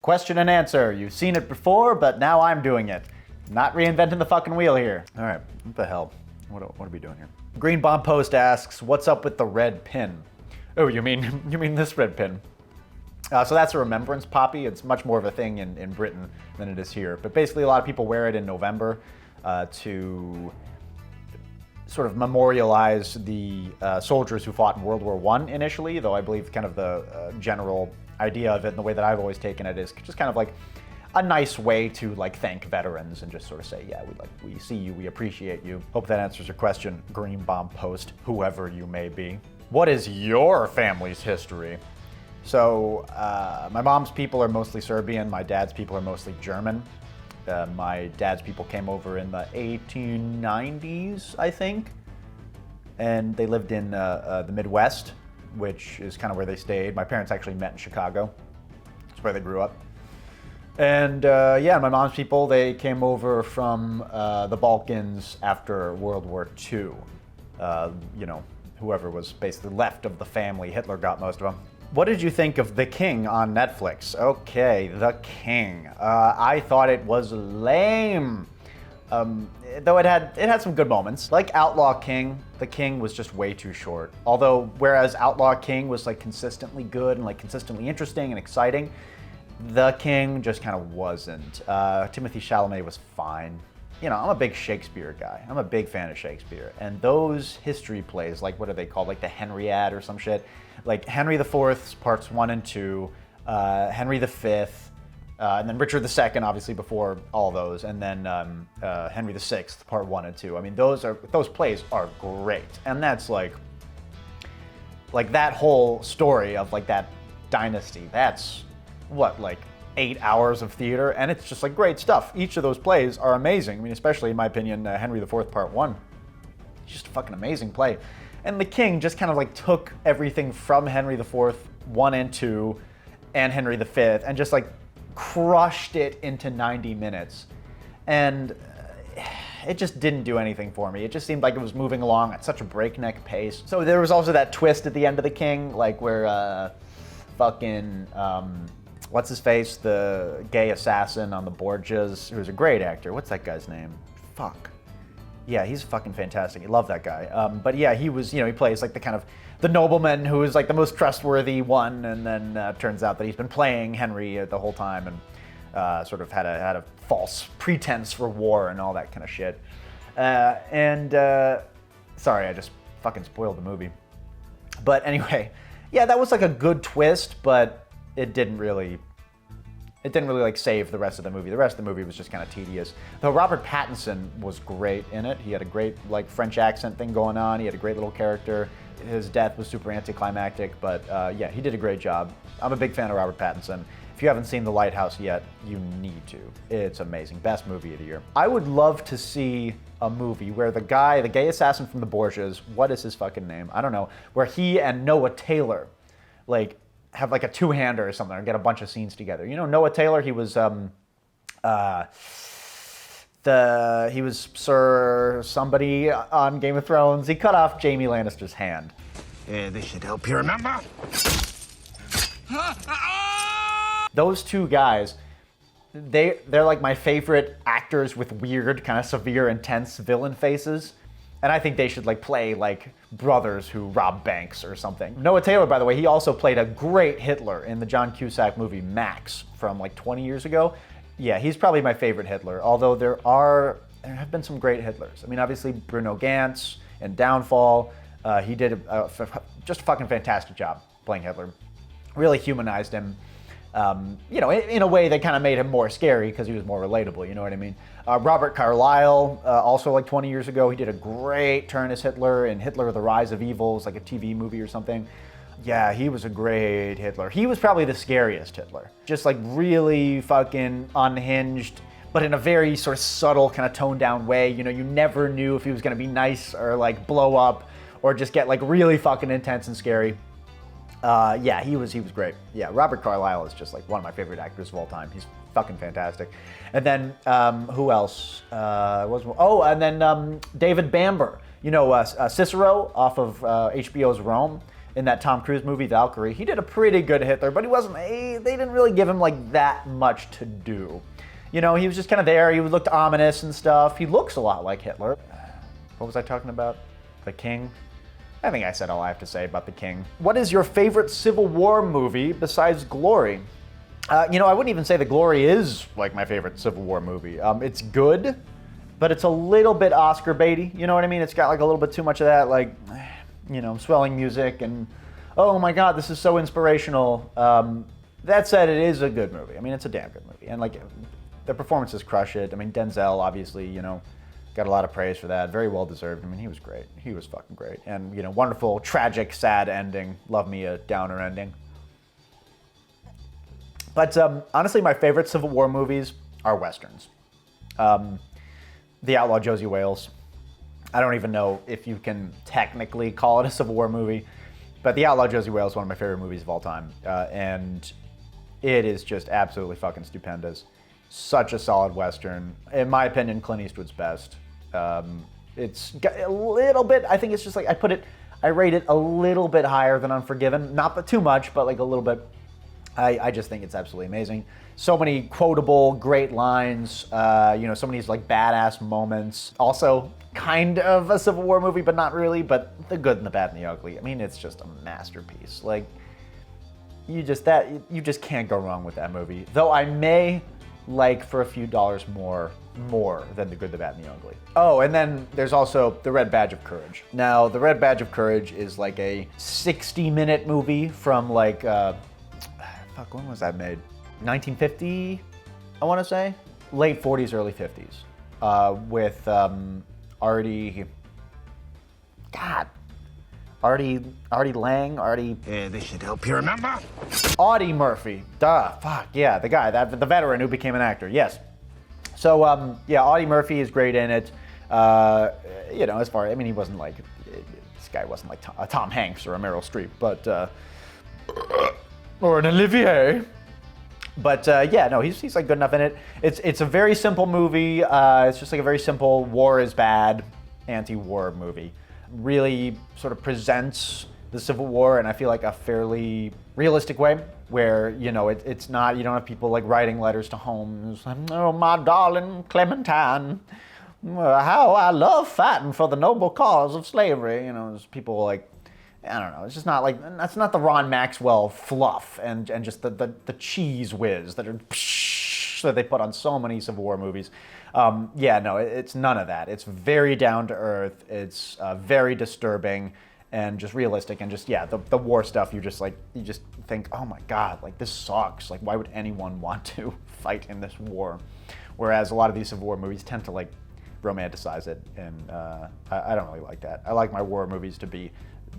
Question and answer. You've seen it before, but now I'm doing it. Not reinventing the fucking wheel here. All right, what the hell? What are we doing here? Green Bomb Post asks, what's up with the red pin? Oh, you mean this red pin? So that's a remembrance poppy. It's much more of a thing in Britain than it is here. But basically a lot of people wear it in November to sort of memorialize the soldiers who fought in World War I initially, though I believe kind of the general idea of it and the way that I've always taken it is just kind of like a nice way to like thank veterans and just sort of say, yeah, we see you, we appreciate you. Hope that answers your question, Green Bomb Post, whoever you may be. What is your family's history? So my mom's people are mostly Serbian, my dad's people are mostly German. My dad's people came over in the 1890s, I think, and they lived in the Midwest, which is kind of where they stayed. My parents actually met in Chicago. That's where they grew up. And yeah, my mom's people, they came over from the Balkans after World War II. You know, whoever was basically left of the family, Hitler got most of them. What did you think of The King on Netflix? Okay, The King. I thought it was lame. Though it had some good moments. Like Outlaw King, The King was just way too short. Although, whereas Outlaw King was like consistently good and like consistently interesting and exciting, The King just kind of wasn't. Timothée Chalamet was fine. You know, I'm a big Shakespeare guy. I'm a big fan of Shakespeare. And those history plays, like what are they called? Like the Henriade or some shit. Like Henry IV's parts 1 and 2, Henry V, and then Richard II, obviously before all those, and then Henry VI, part 1 and 2. I mean, those plays are great, and that's like that whole story of like that dynasty. That's what, like 8 hours of theater, and it's just like great stuff. Each of those plays are amazing. I mean, especially in my opinion, Henry IV, part 1. It's just a fucking amazing play. And The King just kind of like took everything from Henry IV, 1 and 2, and Henry V, and just like crushed it into 90 minutes. And it just didn't do anything for me. It just seemed like it was moving along at such a breakneck pace. So there was also that twist at the end of The King, like where fucking, what's his face? The gay assassin on the Borgias, who's a great actor. What's that guy's name? Fuck. Yeah, he's fucking fantastic. I love that guy. But yeah, he was, you know, he plays like the kind of the nobleman who is like the most trustworthy one, and then turns out that he's been playing Henry the whole time and sort of had a false pretense for war and all that kind of shit. Sorry, I just fucking spoiled the movie. But anyway, yeah, that was like a good twist, but it didn't really like save the rest of the movie. The rest of the movie was just kind of tedious. Though Robert Pattinson was great in it. He had a great like French accent thing going on. He had a great little character. His death was super anticlimactic, but yeah, he did a great job. I'm a big fan of Robert Pattinson. If you haven't seen The Lighthouse yet, you need to. It's amazing. Best movie of the year. I would love to see a movie where the gay assassin from the Borgias, what is his fucking name? I don't know. Where he and Noah Taylor, like, have like a two-hander or something, or get a bunch of scenes together. You know, Noah Taylor, he was Sir somebody on Game of Thrones. He cut off Jaime Lannister's hand. This should help you remember. Those two guys, they're like my favorite actors with weird, kind of severe, intense villain faces. And I think they should like play like brothers who rob banks or something. Noah Taylor, by the way, he also played a great Hitler in the John Cusack movie Max from like 20 years ago. Yeah, he's probably my favorite Hitler, although there have been some great Hitlers. I mean, obviously Bruno Ganz in Downfall, he did just a fucking fantastic job playing Hitler. Really humanized him. You know, in a way that kind of made him more scary because he was more relatable, you know what I mean? Robert Carlyle, also like 20 years ago, he did a great turn as Hitler in Hitler, The Rise of Evil, it's like a TV movie or something. Yeah, he was a great Hitler. He was probably the scariest Hitler. Just like really fucking unhinged, but in a very sort of subtle, kind of toned down way. You know, you never knew if he was gonna be nice or like blow up or just get like really fucking intense and scary. Yeah, he was great. Yeah, Robert Carlyle is just like one of my favorite actors of all time. He's fucking fantastic. And then who else? And then David Bamber. You know, Cicero off of HBO's Rome. in that Tom Cruise movie, Valkyrie. He did a pretty good Hitler, but they didn't really give him like that much to do. You know, he was just kind of there. He looked ominous and stuff. He looks a lot like Hitler. What was I talking about? The King? I think I said all I have to say about The King. What is your favorite Civil War movie besides Glory? You know, I wouldn't even say that Glory is like my favorite Civil War movie. It's good, but it's a little bit Oscar baity. You know what I mean? It's got like a little bit too much of that, like, you know, swelling music and, oh my God, this is so inspirational. That said, it is a good movie. I mean, it's a damn good movie. And like, the performances crush it. I mean, Denzel, obviously, you know, got a lot of praise for that. Very well deserved. I mean, he was great. He was fucking great. And, you know, wonderful, tragic, sad ending. Love me a downer ending. But honestly, my favorite Civil War movies are Westerns. The Outlaw Josie Wales. I don't even know if you can technically call it a Civil War movie, but The Outlaw Josie Wales is one of my favorite movies of all time. And it is just absolutely fucking stupendous. Such a solid Western. In my opinion, Clint Eastwood's best. It's got a little bit, I think it's just like, I rate it a little bit higher than Unforgiven. Not too much, but like a little bit. I just think it's absolutely amazing. So many quotable, great lines, you know, so many like badass moments. Also, kind of a Civil War movie, but not really, but the good and the bad and the ugly. I mean, it's just a masterpiece. Like, you just can't go wrong with that movie. Though I may like for a few dollars more than The Good, the Bad, and the Ugly. Oh, and then there's also The Red Badge of Courage. Now, The Red Badge of Courage is like a 60-minute movie from like, when was that made? 1950, I want to say? Late 40s, early 50s. With Artie Lang, This should help you remember. Audie Murphy. Duh, fuck, yeah, the guy, the veteran who became an actor, yes. So, yeah, Audie Murphy is great in it. You know, I mean, he wasn't like, this guy wasn't like Tom Hanks or a Meryl Streep, but, or an Olivier. But yeah, no, he's like good enough in it. It's a very simple movie. It's just like a very simple war is bad, anti-war movie. Really sort of presents the Civil War in, I feel like, a fairly realistic way, where, you know, it's not, you don't have people like writing letters to homes, oh my darling Clementine, how I love fighting for the noble cause of slavery. You know, there's people like, I don't know, it's just not like, that's not the Ron Maxwell fluff and just the cheese whiz that they put on so many Civil War movies. Yeah, no, it's none of that. It's very down to earth. It's very disturbing and just realistic, and just, yeah, the war stuff, you just think, oh my God, like, this sucks. Like, why would anyone want to fight in this war? Whereas a lot of these Civil War movies tend to like romanticize it, and I don't really like that. I like my war movies to be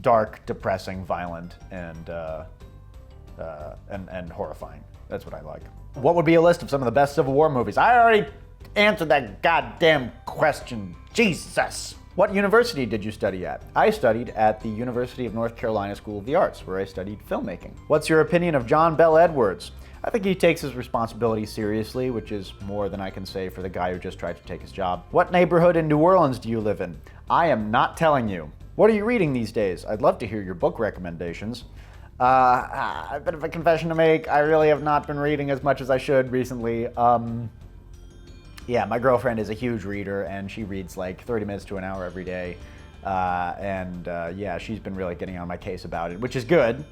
dark, depressing, violent, and horrifying. That's what I like. What would be a list of some of the best Civil War movies? I already answered that goddamn question. Jesus! What university did you study at? I studied at the University of North Carolina School of the Arts, where I studied filmmaking. What's your opinion of John Bell Edwards? I think he takes his responsibility seriously, which is more than I can say for the guy who just tried to take his job. What neighborhood in New Orleans do you live in? I am not telling you. What are you reading these days? I'd love to hear your book recommendations. A bit of a confession to make. I really have not been reading as much as I should recently. Yeah, my girlfriend is a huge reader, and she reads like 30 minutes to an hour every day. Yeah, she's been really getting on my case about it, which is good,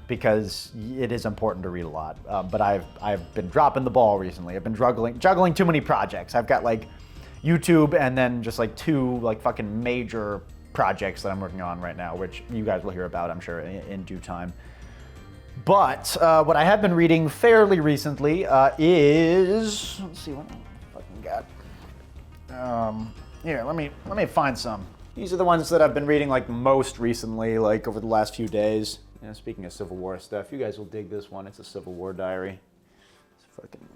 because it is important to read a lot. But I've been dropping the ball recently. I've been juggling too many projects. I've got like YouTube and then just like 2 like fucking major projects that I'm working on right now, which you guys will hear about, I'm sure, in due time. But what I have been reading fairly recently is, let's see what I fucking got. Here, let me find some. These are the ones that I've been reading like most recently, like over the last few days. You know, speaking of Civil War stuff, you guys will dig this one. It's a Civil War diary. It's fucking,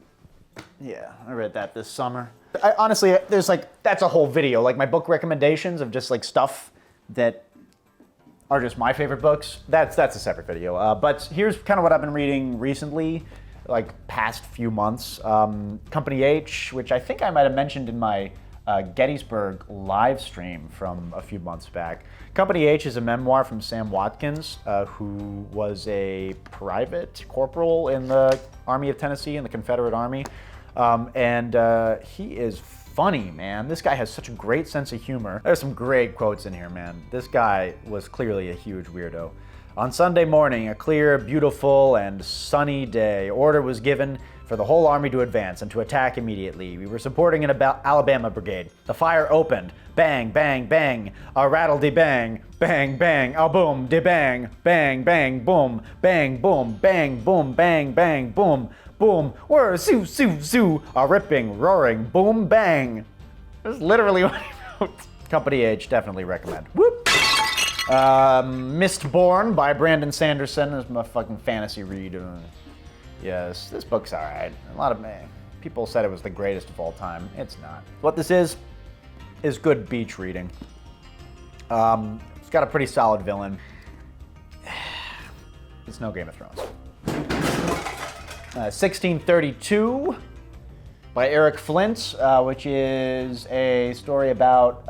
yeah, I read that this summer. Honestly, there's like, that's a whole video, like my book recommendations of just like stuff that are just my favorite books. That's a separate video. But here's kind of what I've been reading recently, like past few months. Company H, which I think I might have mentioned in my Gettysburg live stream from a few months back. Company H is a memoir from Sam Watkins, who was a private corporal in the Army of Tennessee, in the Confederate Army. And he is funny, man. This guy has such a great sense of humor. There's some great quotes in here, man. This guy was clearly a huge weirdo. On Sunday morning, a clear, beautiful, and sunny day, order was given for the whole army to advance and to attack immediately. We were supporting an Alabama brigade. The fire opened. Bang, bang, bang. A rattle-de-bang. Bang, bang. A boom-de-bang. Bang, bang, boom. Bang, boom. Bang, boom. Bang, bang, boom. Boom. Whir, zoo, zoo, zoo. A ripping, roaring, boom, bang. That's literally what he wrote. Company H, definitely recommend. Whoop. Mistborn by Brandon Sanderson is my fucking fantasy read. Yes, this book's alright. A lot of people said it was the greatest of all time. It's not. What this is good beach reading. It's got a pretty solid villain. It's no Game of Thrones. 1632 by Eric Flint, which is a story about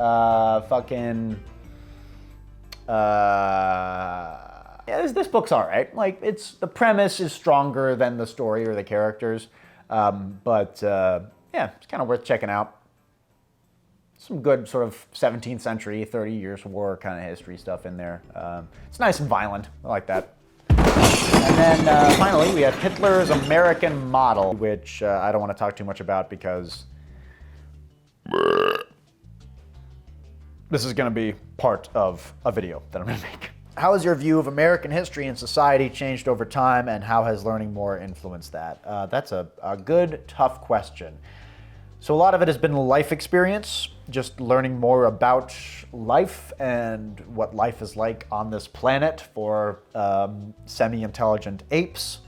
yeah, this book's all right. Like, the premise is stronger than the story or the characters, but yeah, it's kind of worth checking out. Some good sort of 17th century, 30 years war kind of history stuff in there. It's nice and violent. I like that. And then finally, we have Hitler's American Model, which I don't want to talk too much about because this is going to be part of a video that I'm going to make. How has your view of American history and society changed over time, and how has learning more influenced that? That's a good, tough question. So a lot of it has been life experience, just learning more about life and what life is like on this planet for semi-intelligent apes.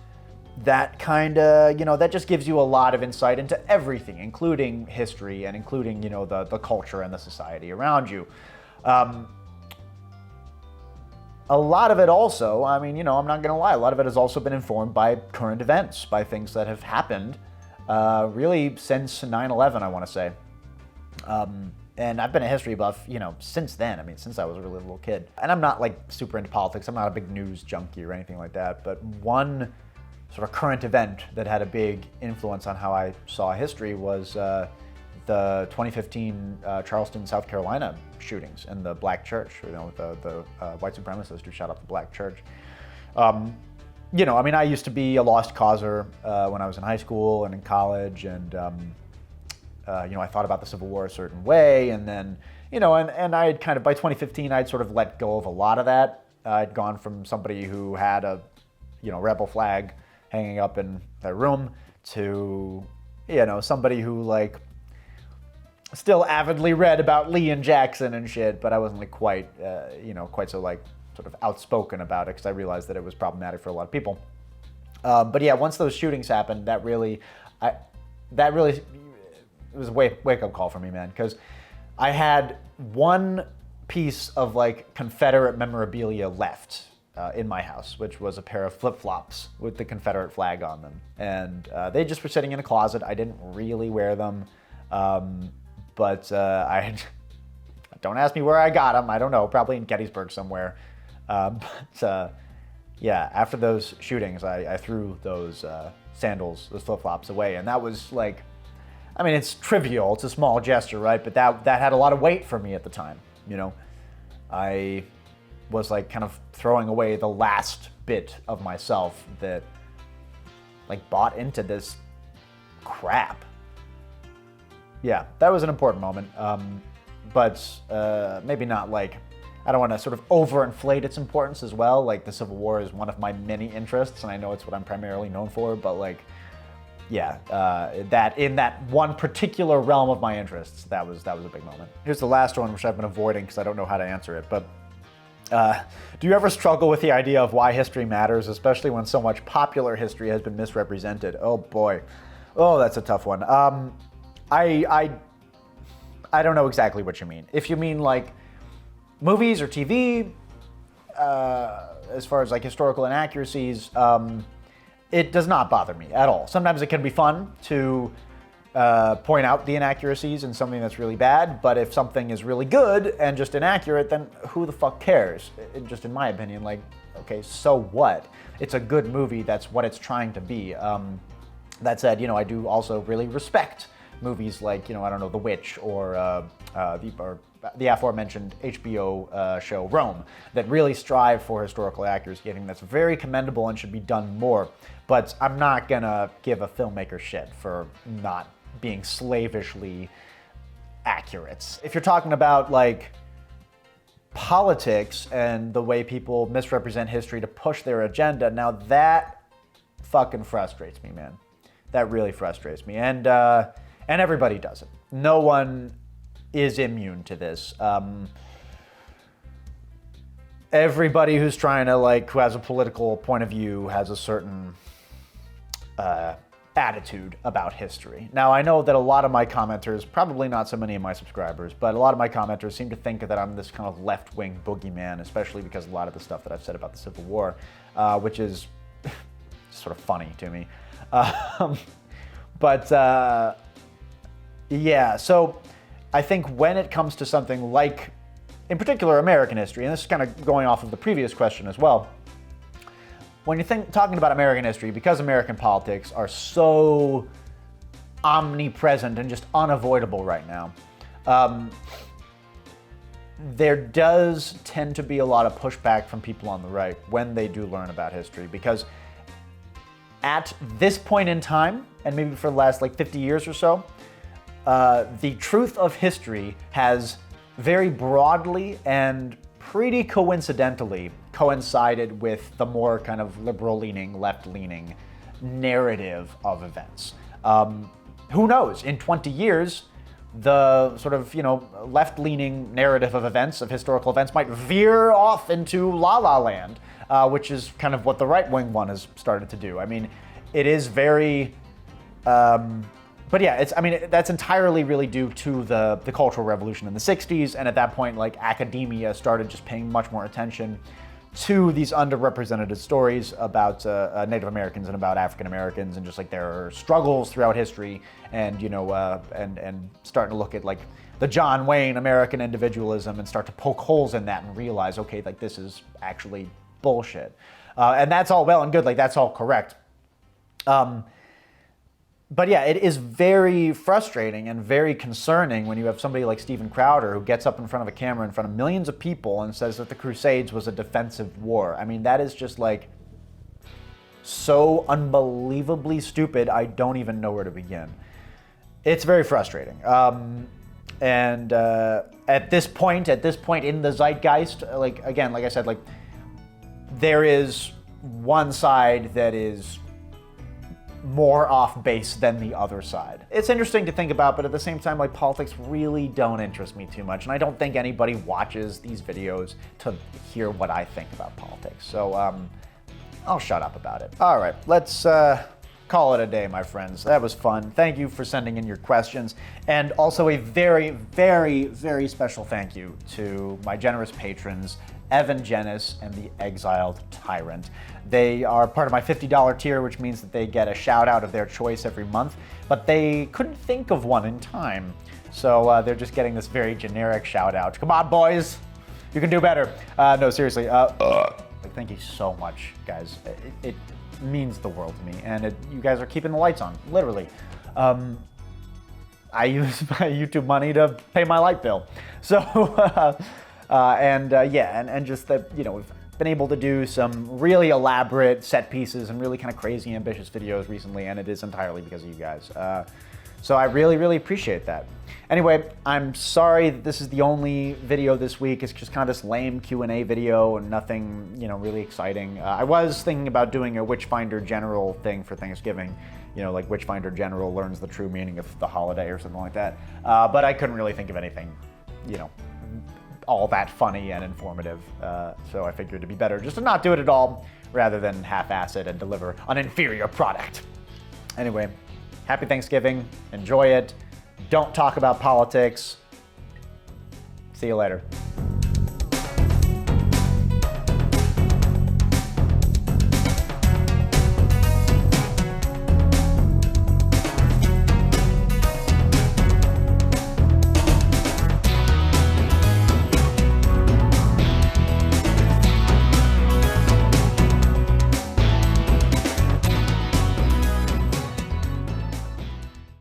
That kind of, that just gives you a lot of insight into everything, including history and including, the culture and the society around you. A lot of it also, I'm not going to lie, a lot of it has also been informed by current events, by things that have happened really since 9/11, I want to say. And I've been a history buff, since then. Since I was a really little kid. And I'm not like super into politics. I'm not a big news junkie or anything like that. But one sort of current event that had a big influence on how I saw history was the 2015 Charleston, South Carolina shootings in the black church, with the white supremacist who shot up the black church. I used to be a lost causer when I was in high school and in college, and I thought about the Civil War a certain way, and then, and I had kind of, by 2015, I'd sort of let go of a lot of that. I'd gone from somebody who had a, rebel flag hanging up in their room to, somebody who, like, still avidly read about Lee and Jackson and shit, but I wasn't, like, quite so, like, sort of outspoken about it, because I realized that it was problematic for a lot of people. But yeah, once those shootings happened, it was a wake-up call for me, man, because I had one piece of, like, Confederate memorabilia left in my house, which was a pair of flip-flops with the Confederate flag on them. And they just were sitting in a closet. I didn't really wear them, but don't ask me where I got them. I don't know, probably in Gettysburg somewhere. Yeah, after those shootings, I threw those sandals, those flip-flops away, and that was like, it's trivial, it's a small gesture, right? But that had a lot of weight for me at the time, I was like kind of throwing away the last bit of myself that like bought into this crap. Yeah, that was an important moment, but maybe not like, I don't want to sort of overinflate its importance as well. Like, the Civil War is one of my many interests, and I know it's what I'm primarily known for, but like, yeah, that in that one particular realm of my interests, that was a big moment. Here's the last one, which I've been avoiding because I don't know how to answer it, but do you ever struggle with the idea of why history matters, especially when so much popular history has been misrepresented? Oh boy. Oh, that's a tough one. I don't know exactly what you mean. If you mean like movies or TV, as far as like historical inaccuracies, it does not bother me at all. Sometimes it can be fun to point out the inaccuracies in something that's really bad, but if something is really good and just inaccurate, then who the fuck cares? Just in my opinion, like, okay, so what? It's a good movie, that's what it's trying to be. That said, you know, I do also really respect movies like, you know, I don't know, The Witch or the aforementioned HBO show Rome that really strive for historical accuracy. I think that's very commendable and should be done more. But I'm not gonna give a filmmaker shit for not being slavishly accurate. If you're talking about like politics and the way people misrepresent history to push their agenda, now that fucking frustrates me, man. That really frustrates me, and everybody does it. No one is immune to this. Everybody who's trying to who has a political point of view has a certain attitude about history. Now, I know that a lot of my commenters, probably not so many of my subscribers, but a lot of my commenters seem to think that I'm this kind of left-wing boogeyman, especially because a lot of the stuff that I've said about the Civil War, which is sort of funny to me. Yeah, so I think when it comes to something like, in particular, American history, and this is kind of going off of the previous question as well, when you're talking about American history, because American politics are so omnipresent and just unavoidable right now, there does tend to be a lot of pushback from people on the right when they do learn about history, because at this point in time, and maybe for the last 50 years or so, the truth of history has very broadly and pretty coincidentally coincided with the more kind of liberal-leaning, left-leaning narrative of events. Who knows? In 20 years, the sort of, left-leaning narrative of events, of historical events, might veer off into La La Land, which is kind of what the right-wing one has started to do. I mean, it is very... But yeah, that's entirely really due to the Cultural Revolution in the 60s, and at that point, academia started just paying much more attention to these underrepresented stories about Native Americans and about African Americans, and just their struggles throughout history, and and starting to look at the John Wayne American individualism and start to poke holes in that and realize, okay, this is actually bullshit, and that's all well and good, that's all correct. But yeah, it is very frustrating and very concerning when you have somebody like Steven Crowder who gets up in front of a camera in front of millions of people and says that the Crusades was a defensive war. I mean, that is just so unbelievably stupid, I don't even know where to begin. It's very frustrating. And at this point in the zeitgeist, again, like I said, there is one side that is more off base than the other side. It's interesting to think about, but at the same time, politics really don't interest me too much, and I don't think anybody watches these videos to hear what I think about politics. So, I'll shut up about it. All right, let's call it a day, my friends. That was fun. Thank you for sending in your questions, and also a very, very, very special thank you to my generous patrons, Evan Genis and the Exiled Tyrant. They are part of my $50 tier, which means that they get a shout out of their choice every month, but they couldn't think of one in time. So they're just getting this very generic shout out. Come on, boys, you can do better. No, seriously, thank you so much, guys. It means the world to me, and you guys are keeping the lights on, literally. I use my YouTube money to pay my light bill. So, and just that, we've been able to do some really elaborate set pieces and really kind of crazy ambitious videos recently, and it is entirely because of you guys. So I really, really appreciate that. Anyway, I'm sorry that this is the only video this week. It's just kind of this lame Q&A video and nothing, really exciting. I was thinking about doing a Witchfinder General thing for Thanksgiving, Witchfinder General learns the true meaning of the holiday or something like that. But I couldn't really think of anything, all that funny and informative. So I figured it'd be better just to not do it at all rather than half-ass it and deliver an inferior product. Anyway, happy Thanksgiving. Enjoy it. Don't talk about politics. See you later.